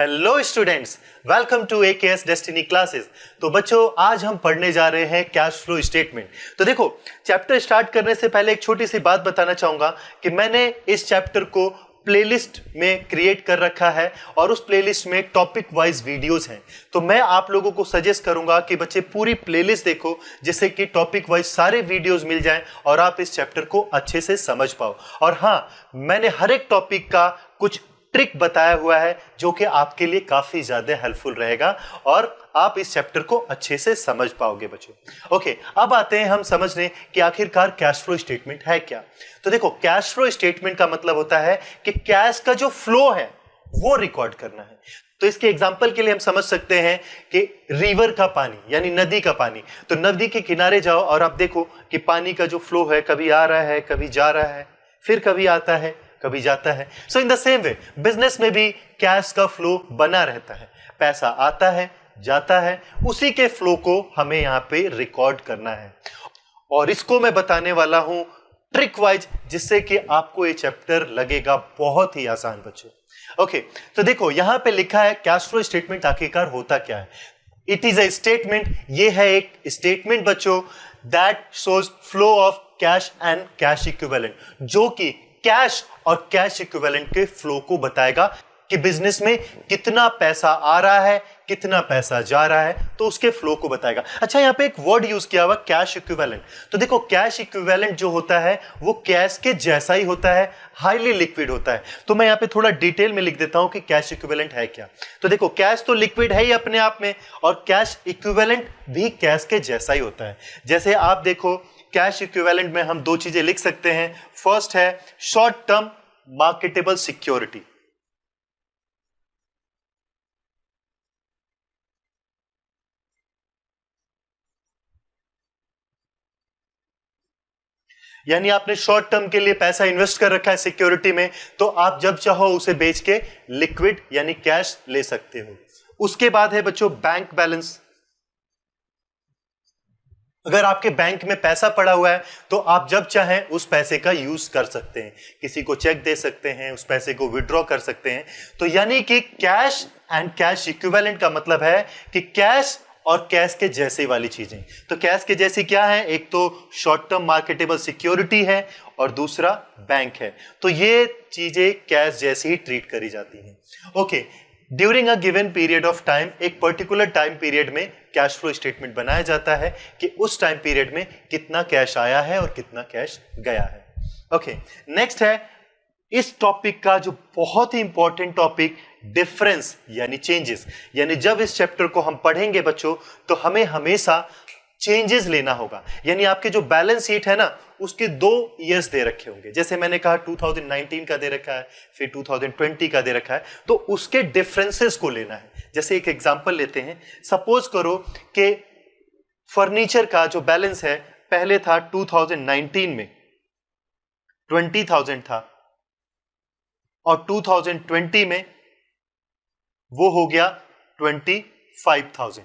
Hello students, welcome to AKS destiny classes. तो बच्चों, आज हम पढ़ने जा रहे हैं कैश फ्लो स्टेटमेंट। तो देखो, चैप्टर स्टार्ट करने से पहले एक छोटी सी बात बताना चाहूंगा कि मैंने इस चैप्टर को प्लेलिस्ट में क्रिएट कर रखा है और उस प्लेलिस्ट में टॉपिक वाइज वीडियोस हैं। तो मैं आप लोगों को सजेस्ट करूंगा कि बच्चे पूरी प्लेलिस्ट देखो, जिससे कि टॉपिक वाइज सारे वीडियोस मिल जाएं और आप इस चैप्टर को अच्छे से समझ पाओ। और हाँ, मैंने हर एक टॉपिक का कुछ ट्रिक बताया हुआ है जो कि आपके लिए काफी ज्यादा हेल्पफुल रहेगा और आप इस चैप्टर को अच्छे से समझ पाओगे बच्चों। ओके, अब आते हैं हम समझने कि आखिरकार कैश फ्लो स्टेटमेंट है क्या। तो देखो, कैश फ्लो स्टेटमेंट का मतलब होता है कि कैश का जो फ्लो है वो रिकॉर्ड करना है। तो इसके एग्जांपल के लिए हम समझ सकते हैं कि रिवर का पानी यानी नदी का पानी। तो नदी के किनारे जाओ और आप देखो कि पानी का जो फ्लो है कभी आ रहा है, कभी जा रहा है, फिर कभी आता है, कभी जाता है। So in the same way business में भी कैश का फ्लो बना रहता है, पैसा आता है, जाता है, उसी के फ्लो को हमें यहां पे रिकॉर्ड करना है। और इसको मैं बताने वाला हूं ट्रिक वाइज, जिससे कि आपको ये चैप्टर लगेगा बहुत ही आसान बच्चों। ओके, तो देखो यहां पे लिखा है कैश फ्लो स्टेटमेंट आखिरकार होता क्या है। इट इज अ स्टेटमेंट, ये है एक स्टेटमेंट बच्चों, that shows flow of cash and cash equivalent, जो कि कैश और कैश इक्विवेलेंट के फ्लो को बताएगा कि बिजनेस में कितना पैसा आ रहा है, कितना पैसा जा रहा है, तो उसके फ्लो को बताएगा। अच्छा, यहां पे एक वर्ड यूज किया हुआ कैश इक्विवेलेंट। तो देखो, कैश इक्विवेलेंट जो होता है वो कैश के जैसा ही होता है, हाईली लिक्विड होता है। तो मैं यहां पे थोड़ा डिटेल में लिख देता हूं कि कैश इक्विवेलेंट है क्या। तो देखो, कैश तो लिक्विड है ही अपने आप में, और कैश इक्विवेलेंट भी कैश के जैसा ही होता है। जैसे आप देखो, कैश इक्विवेलेंट में हम दो चीजें लिख सकते हैं। फर्स्ट है शॉर्ट टर्म मार्केटेबल सिक्योरिटी, यानी आपने शॉर्ट टर्म के लिए पैसा इन्वेस्ट कर रखा है सिक्योरिटी में, तो आप जब चाहो उसे बेच के लिक्विड यानी कैश ले सकते हो। उसके बाद है बच्चों बैंक बैलेंस। अगर आपके बैंक में पैसा पड़ा हुआ है तो आप जब चाहें उस पैसे का यूज कर सकते हैं, किसी को चेक दे सकते हैं, उस पैसे को विड्रॉ कर सकते हैं। तो यानी कि कैश एंड कैश इक्विवेलेंट का मतलब है कि कैश और कैश के जैसे वाली चीजें। तो कैश के जैसी क्या है? एक तो शॉर्ट टर्म मार्केटेबल सिक्योरिटी है और दूसरा बैंक है। तो ये चीजें कैश जैसी ही ट्रीट करी जाती हैं। Okay, during a given period of time, एक पर्टिकुलर टाइम पीरियड में कैश फ्लो स्टेटमेंट बनाया जाता है कि उस टाइम पीरियड में कितना कैश आया है और कितना कैश गया है। ओके, नेक्स्ट है इस टॉपिक का जो बहुत ही इंपॉर्टेंट टॉपिक, डिफरेंस यानी चेंजेस। यानी जब इस चैप्टर को हम पढ़ेंगे बच्चों, तो हमें हमेशा चेंजेस लेना होगा। यानी आपके जो बैलेंस शीट है ना, उसके 2 ईयर्स दे रखे होंगे। जैसे मैंने कहा 2019 का दे रखा है, फिर 2020 का दे रखा है, तो उसके डिफरेंसेस को लेना है। जैसे एक एग्जांपल लेते हैं, सपोज करो कि फर्नीचर का जो बैलेंस है पहले था 2019 में 20,000 था, और 2020 में वो हो गया 25,000।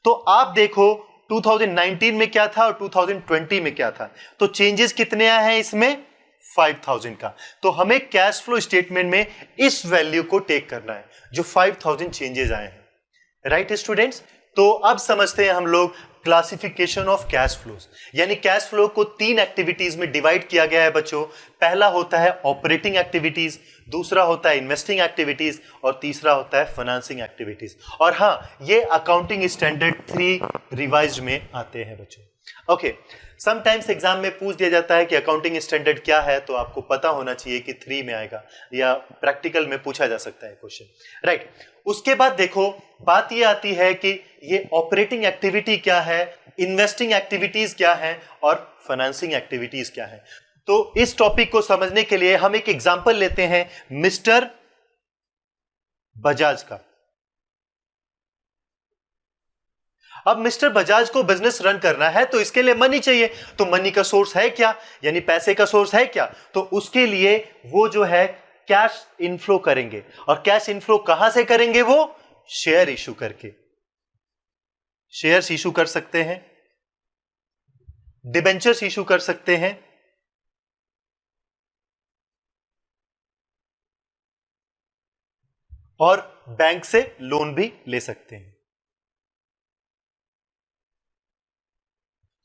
तो आप देखो 2019 में क्या था और 2020 में क्या था, तो चेंजेस कितने आए हैं इसमें? 5,000 का। तो हमें कैश फ्लो स्टेटमेंट में इस वैल्यू को टेक करना है जो 5,000 चेंजेस आए हैं। राइट स्टूडेंट्स, तो अब समझते हैं हम लोग क्लासिफिकेशन ऑफ कैश फ्लोज। यानी कैश फ्लो को 3 एक्टिविटीज में डिवाइड किया गया है बच्चों। पहला होता है ऑपरेटिंग एक्टिविटीज, दूसरा होता है इन्वेस्टिंग एक्टिविटीज, और तीसरा होता है फाइनेंसिंग एक्टिविटीज। और हाँ, ये अकाउंटिंग स्टैंडर्ड 3 रिवाइज में आते हैं बच्चों। ओके, समटाइम्स एग्जाम में पूछ दिया जाता है कि अकाउंटिंग स्टैंडर्ड क्या है, तो आपको पता होना चाहिए कि 3 में आएगा, या प्रैक्टिकल में पूछा जा सकता है क्वेश्चन। राइट, उसके बाद देखो बात ये आती है कि ये ऑपरेटिंग एक्टिविटी क्या है, इन्वेस्टिंग एक्टिविटीज क्या है, और फाइनेंसिंग एक्टिविटीज क्या है। तो इस टॉपिक को समझने के लिए हम एक एग्जांपल लेते हैं मिस्टर बजाज का। अब मिस्टर बजाज को बिजनेस रन करना है, तो इसके लिए मनी चाहिए। तो मनी का सोर्स है क्या, यानी पैसे का सोर्स है क्या? तो उसके लिए वो जो है कैश इनफ्लो करेंगे। और कैश इनफ्लो कहां से करेंगे? वो शेयर इशू करके। शेयर्स इशू कर सकते हैं, डिबेंचर्स इशू कर सकते हैं, और बैंक से लोन भी ले सकते हैं।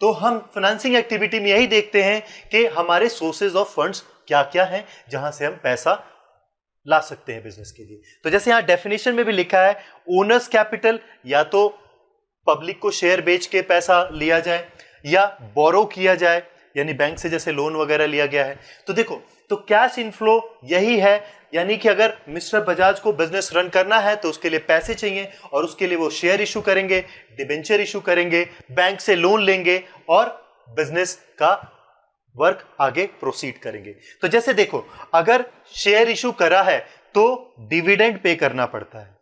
तो हम फाइनेंसिंग एक्टिविटी में यही देखते हैं कि हमारे सोर्सेज ऑफ फंड्स क्या क्या हैं जहां से हम पैसा ला सकते हैं बिजनेस के लिए। तो जैसे यहां डेफिनेशन में भी लिखा है, ओनर्स कैपिटल, या तो पब्लिक को शेयर बेच के पैसा लिया जाए या बोरो किया जाए, यानी बैंक से जैसे लोन वगैरह लिया गया है। तो देखो, तो कैश इनफ्लो यही है, यानी कि अगर मिस्टर बजाज को बिजनेस रन करना है तो उसके लिए पैसे चाहिए, और उसके लिए वो शेयर इशू करेंगे, डिबेंचर इशू करेंगे, बैंक से लोन लेंगे और बिजनेस का वर्क आगे प्रोसीड करेंगे। तो जैसे देखो, अगर शेयर इशू करा है तो डिविडेंड पे करना पड़ता है,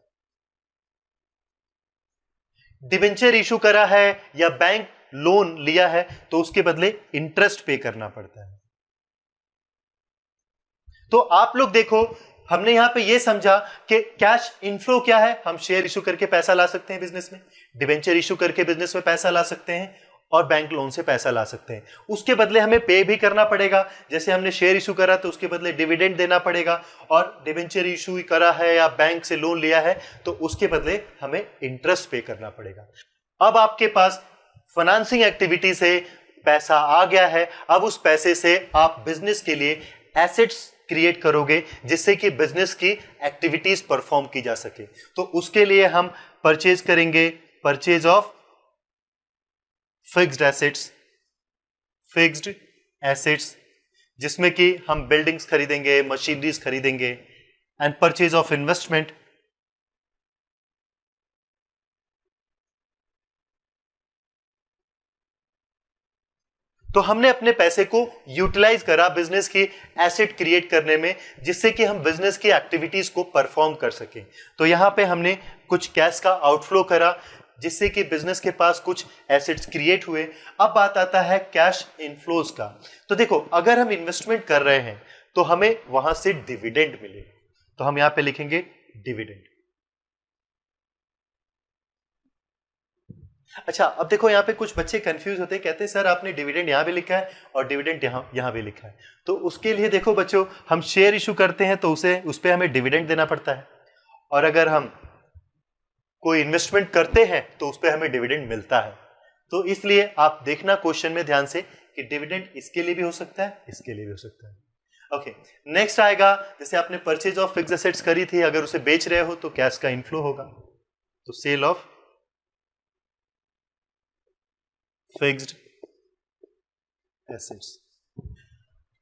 डिबेंचर इशू करा है या बैंक लोन लिया है तो उसके बदले इंटरेस्ट पे करना पड़ता है। तो आप लोग देखो, हमने यहां पे ये समझा कि कैश इनफ्लो क्या है, हम शेयर इशू करके पैसा ला सकते हैं बिजनेस में, डिबेंचर इशू करके बिजनेस में पैसा ला सकते हैं, और बैंक लोन से पैसा ला सकते हैं। उसके बदले हमें पे भी करना पड़ेगा, जैसे हमने शेयर इशू करा तो उसके बदले डिविडेंड देना पड़ेगा, और डिबेंचर इशू करा है या बैंक से लोन लिया है तो उसके बदले हमें इंटरेस्ट पे करना पड़ेगा। अब आपके पास फाइनेंसिंग एक्टिविटी से पैसा आ गया है, अब उस पैसे से आप बिजनेस के लिए एसेट्स क्रिएट करोगे जिससे कि बिजनेस की एक्टिविटीज परफॉर्म की जा सके। तो उसके लिए हम परचेज करेंगे, परचेज ऑफ फिक्स्ड एसेट्स, जिसमें कि हम बिल्डिंग्स खरीदेंगे, मशीनरीज खरीदेंगे, एंड परचेज ऑफ इन्वेस्टमेंट। तो हमने अपने पैसे को यूटिलाइज करा बिजनेस की एसेट क्रिएट करने में, जिससे कि हम बिजनेस की एक्टिविटीज को परफॉर्म कर सकें। तो यहां पे हमने कुछ कैश का आउटफ्लो करा जिससे कि बिजनेस के पास कुछ एसेट्स क्रिएट हुए। अब बात आता है कैश इनफ्लोज का। तो देखो, अगर हम इन्वेस्टमेंट कर रहे हैं तो हमें वहां से डिविडेंड मिले, तो हम यहां पे लिखेंगे डिविडेंड। अच्छा, अब देखो यहां पे कुछ बच्चे कंफ्यूज होते हैं, कहते हैं सर आपने डिविडेंड यहां भी लिखा है और डिविडेंड यहां भी लिखा है। तो उसके लिए देखो बच्चों, हम शेयर इशू करते हैं तो उस पे हमें डिविडेंड देना पड़ता है, और अगर हम कोई इन्वेस्टमेंट करते हैं तो उस पर हमें डिविडेंड मिलता है। तो इसलिए आप देखना क्वेश्चन में ध्यान से कि डिविडेंड इसके लिए भी हो सकता है, इसके लिए भी हो सकता है। ओके, नेक्स्ट आएगा, जैसे आपने परचेज ऑफ फिक्स्ड एसेट्स करी थी, अगर उसे बेच रहे हो तो कैश का इनफ्लो होगा, तो सेल ऑफ फिक्स्ड एसेट्स।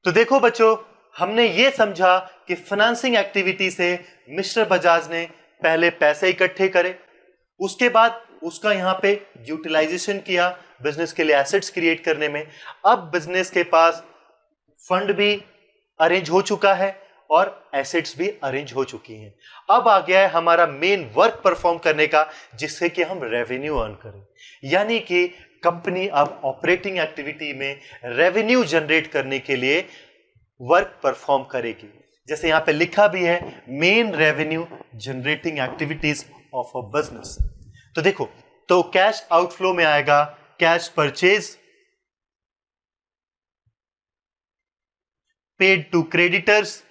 तो देखो बच्चों, हमने ये समझा कि फाइनेंसिंग एक्टिविटी से मिस्टर बजाज ने पहले पैसे इकट्ठे करे, उसके बाद उसका यहां पे यूटिलाइजेशन किया बिजनेस के लिए एसेट्स क्रिएट करने में। अब बिजनेस के पास फंड भी अरेंज हो चुका है और एसेट्स भी अरेंज हो चुकी हैं। अब आ गया है हमारा मेन वर्क परफॉर्म करने का, जिससे कि हम रेवेन्यू अर्न करें, यानी कि कंपनी अब ऑपरेटिंग एक्टिविटी में रेवेन्यू जनरेट करने के लिए वर्क परफॉर्म करेगी। जैसे यहां पे लिखा भी है, main revenue generating activities of a business. तो देखो, तो कैश आउटफ्लो में आएगा cash purchase, paid to creditors,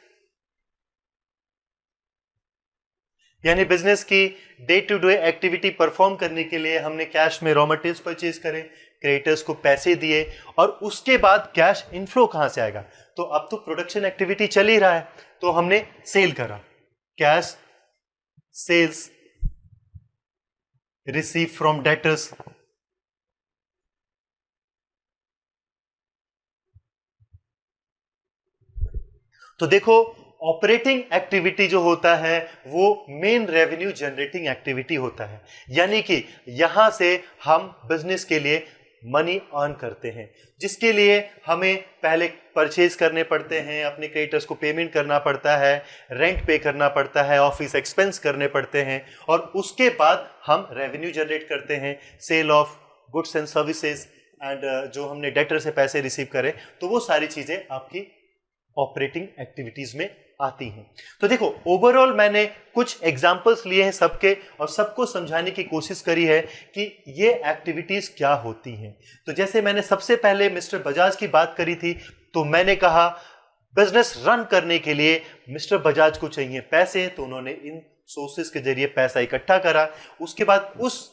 यानी बिजनेस की day to day activity perform करने के लिए हमने कैश में रॉ मटेरियल्स परचेज करे, क्रेडिटर्स को पैसे दिए, और उसके बाद कैश इनफ्लो कहां से आएगा? तो अब तो प्रोडक्शन एक्टिविटी चल ही रहा है, तो हमने सेल करा, cash sales receive from debtors. तो देखो, ऑपरेटिंग एक्टिविटी जो होता है वो मेन रेवेन्यू जनरेटिंग एक्टिविटी होता है, यानी कि यहां से हम बिजनेस के लिए मनी अर्न करते हैं, जिसके लिए हमें पहले परचेज करने पड़ते हैं, अपने क्रेडिटर्स को पेमेंट करना पड़ता है, रेंट पे करना पड़ता है, ऑफिस एक्सपेंस करने पड़ते हैं, और उसके बाद हम रेवेन्यू जनरेट करते हैं, sale of goods and services, and जो हमने डेटर से पैसे रिसीव करें, तो वो सारी चीजें आपकी ऑपरेटिंग एक्टिविटीज में आती हैं। तो देखो, ओवरऑल मैंने कुछ एग्जांपल्स लिए हैं सबके, और सबको समझाने की कोशिश करी है कि ये एक्टिविटीज क्या होती हैं। तो जैसे मैंने सबसे पहले मिस्टर बजाज की बात करी थी, तो मैंने कहा बिजनेस रन करने के लिए मिस्टर बजाज को चाहिए पैसे, तो उन्होंने इन सोर्सेस के जरिए पैसा इकट्ठा करा, उसके बाद उस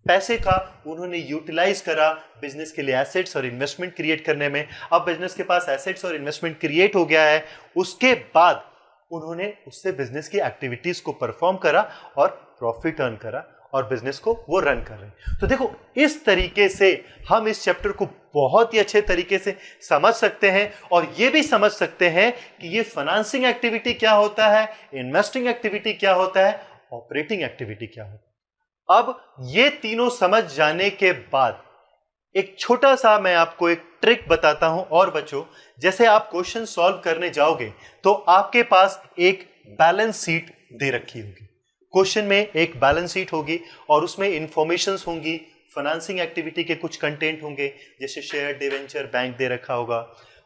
पैसे का उन्होंने यूटिलाइज करा बिजनेस के लिए एसेट्स और इन्वेस्टमेंट क्रिएट करने में। अब बिजनेस के पास एसेट्स और इन्वेस्टमेंट क्रिएट हो गया है, उसके बाद उन्होंने उससे बिजनेस की एक्टिविटीज को परफॉर्म करा और प्रॉफिट अर्न करा और बिजनेस को वो रन कर रहे हैं। तो देखो, इस तरीके से हम इस चैप्टर को बहुत ही अच्छे तरीके से समझ सकते हैं और ये भी समझ सकते हैं कि ये फाइनेंसिंग एक्टिविटी क्या होता है, इन्वेस्टिंग एक्टिविटी क्या होता है, ऑपरेटिंग एक्टिविटी क्या होता है। अब ये तीनों समझ जाने के बाद एक छोटा सा मैं आपको एक ट्रिक बताता हूं। और बच्चों, जैसे आप क्वेश्चन सॉल्व करने जाओगे तो आपके पास एक बैलेंस शीट दे रखी होगी। क्वेश्चन में एक बैलेंस शीट होगी और उसमें इंफॉर्मेशंस होंगी, फाइनेंसिंग एक्टिविटी के कुछ कंटेंट होंगे, जैसे शेयर, डिवेंचर, बैंक दे रखा होगा।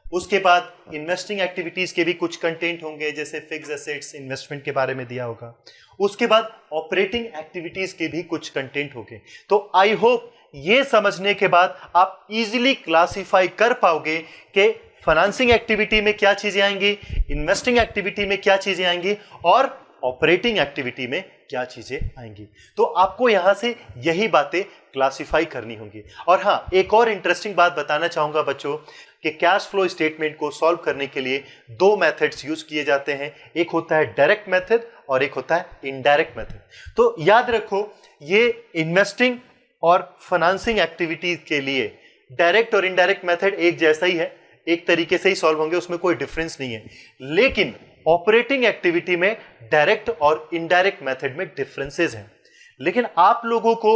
उसके बाद इन्वेस्टिंग एक्टिविटीज के भी कुछ कंटेंट होंगे, जैसे फिक्स एसेट्स, इन्वेस्टमेंट के बारे में दिया होगा। उसके बाद ऑपरेटिंग एक्टिविटीज के भी कुछ कंटेंट होंगे। तो आई होप ये समझने के बाद आप इजीली क्लासिफाई कर पाओगे कि फाइनेंसिंग एक्टिविटी में क्या चीजें आएंगी, इन्वेस्टिंग एक्टिविटी में क्या चीजें आएंगी और ऑपरेटिंग एक्टिविटी में क्या चीजें आएंगी। तो आपको यहां से यही बातें क्लासिफाई करनी होंगी। और हां, एक और इंटरेस्टिंग बात बताना चाहूंगा बच्चों कि कैश फ्लो स्टेटमेंट को सॉल्व करने के लिए दो मेथड्स यूज किए जाते हैं। एक होता है डायरेक्ट मेथड और एक होता है इनडायरेक्ट मेथड। तो याद रखो, ये इन्वेस्टिंग और फाइनेंसिंग एक्टिविटीज के लिए डायरेक्ट और इनडायरेक्ट मेथड एक जैसा ही है, एक तरीके से ही सॉल्व होंगे, उसमें कोई डिफरेंस नहीं है। लेकिन ऑपरेटिंग एक्टिविटी में डायरेक्ट और इनडायरेक्ट मेथड में डिफरेंसेस हैं। लेकिन आप लोगों को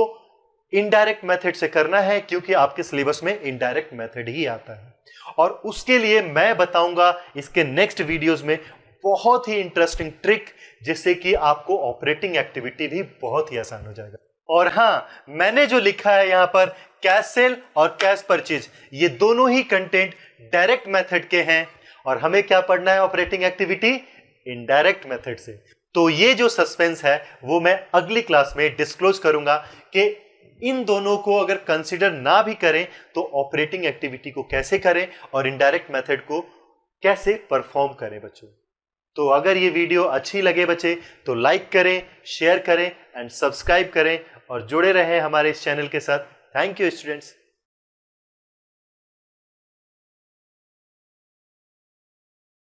इनडायरेक्ट मेथड से करना है क्योंकि आपके सिलेबस में इनडायरेक्ट मेथड ही आता है। और उसके लिए मैं बताऊंगा इसके नेक्स्ट वीडियोस में बहुत ही इंटरेस्टिंग ट्रिक, जिससे कि आपको ऑपरेटिंग एक्टिविटी भी बहुत ही आसान हो जाएगा। और हां, मैंने जो लिखा है यहां पर कैश सेल और कैश परचेज, ये दोनों ही कंटेंट डायरेक्ट मेथड के हैं और हमें क्या पढ़ना है ऑपरेटिंग एक्टिविटी इनडायरेक्ट मेथड से। तो ये जो सस्पेंस है वो मैं अगली क्लास में डिस्क्लोज करूंगा कि इन दोनों को अगर कंसीडर ना भी करें तो ऑपरेटिंग एक्टिविटी को कैसे करें और इनडायरेक्ट मेथड को कैसे परफॉर्म करें बच्चों। तो अगर ये वीडियो अच्छी लगे बच्चे तो लाइक करें, शेयर करें एंड सब्सक्राइब करें और जुड़े रहें हमारे इस चैनल के साथ। Thank you students.